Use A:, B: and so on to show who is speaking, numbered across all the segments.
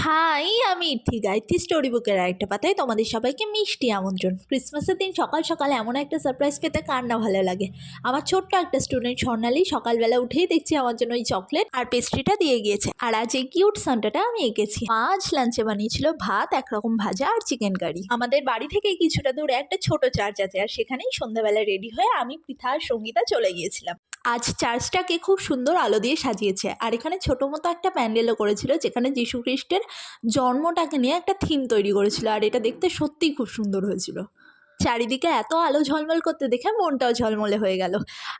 A: High, আমি ইর্থি Gayatri story বুকের আরেকটা পাতায় তোমাদের সবাইকে মিষ্টি আমন্ত্রণ। ক্রিসমাসের দিন সকাল সকাল এমন একটা সারপ্রাইজ পেতে কার না ভালো লাগে। আমার ছোট্ট একটা স্টুডেন্ট স্বর্ণালী সকালবেলা উঠেই দেখছি আমার জন্য ওই চকলেট আর পেস্ট্রিটা দিয়ে গিয়েছে। আর আজ এই কিউট সান্টাটা আমি এঁকেছি। মা আজ লাঞ্চে বানিয়েছিল ভাত, একরকম ভাজা আর চিকেন কারি। আমাদের বাড়ি থেকে কিছুটা দূরে একটা ছোট চার্চ আছে, আর সেখানেই সন্ধ্যাবেলা রেডি হয়ে আমি পৃথা আর সঙ্গীতা চলে গিয়েছিলাম। আজ চার্চটাকে খুব সুন্দর আলো দিয়ে সাজিয়েছে, আর এখানে ছোটো মতো একটা প্যান্ডেলও করেছিল, যেখানে যীশু খ্রিস্টের জন্মটাকে নিয়ে একটা থিম তৈরি করেছিল, আর এটা দেখতে সত্যিই খুব সুন্দর হয়েছিল। চারিদিকে এত আলো ঝলমল করতে দেখে মনটাও ঝলমলে হয়ে গেল।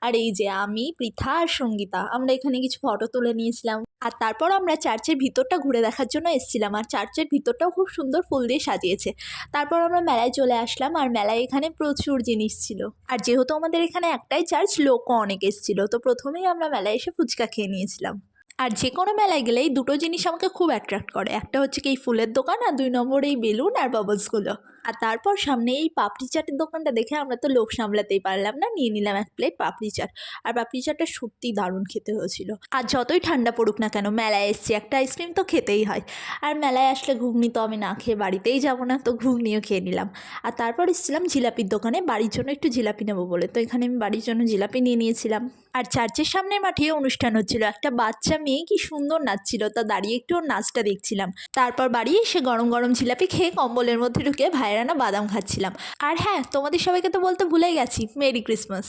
A: আর এই যে আমি, পৃথা আর সঙ্গীতা, আমরা এখানে কিছু ফটো তুলে নিয়েছিলাম। আর তারপর আমরা চার্চের ভিতরটা ঘুরে দেখার জন্য এসেছিলাম, আর চার্চের ভিতরটাও খুব সুন্দর ফুল দিয়ে সাজিয়েছে। তারপর আমরা মেলায় চলে আসলাম, আর মেলায় এখানে প্রচুর জিনিস ছিল। আর যেহেতু আমাদের এখানে একটাই চার্চ, লোকও অনেক এসেছিল, তো প্রথমেই আমরা মেলায় এসে ফুচকা খেয়ে নিয়েছিলাম। আর যে কোনো মেলায় গেলে এই দুটো জিনিস আমাকে খুব অ্যাট্রাক্ট করে, একটা হচ্ছে কি এই ফুলের দোকান, আর 2 নম্বর এই বেলুন আর বাবলসগুলো। আর তারপর সামনে এই পাপড়ি চাটের দোকানটা দেখে আমরা তো লোভ সামলাতেই পারলাম না, নিয়ে নিলাম 1 প্লেট পাপড়ি চাট। আর পাপড়ি চাটটা সত্যিই দারুণ খেতে হয়েছিল। আর যতই ঠান্ডা পড়ুক না কেন, মেলায় এসছি, একটা আইসক্রিম তো খেতেই হয়। আর মেলায় আসলে ঘুগনি তো আমি না খেয়ে বাড়িতেই যাবো না, তো ঘুগনিও খেয়ে নিলাম। আর তারপর এসেছিলাম জিলাপির দোকানে, বাড়ির জন্য একটু জিলাপি নেবো বলে, তো এখানে আমি বাড়ির জন্য জিলাপি নিয়ে নিয়েছিলাম। আর চার্চের সামনের মাঠে অনুষ্ঠান হচ্ছিল, একটা বাচ্চা মেয়ে কি সুন্দর নাচছিল, তা দাঁড়িয়ে একটু ওর নাচটা দেখছিলাম। তারপর বাড়ি এসে গরম গরম জিলাপি খেয়ে কম্বলের মধ্যে ঢুকে ভাইয়ের আনা বাদাম খাচ্ছিলাম। আর হ্যাঁ, তোমাদের সবাইকে তো বলতে ভুলেই গেছি, মেরি ক্রিসমাস।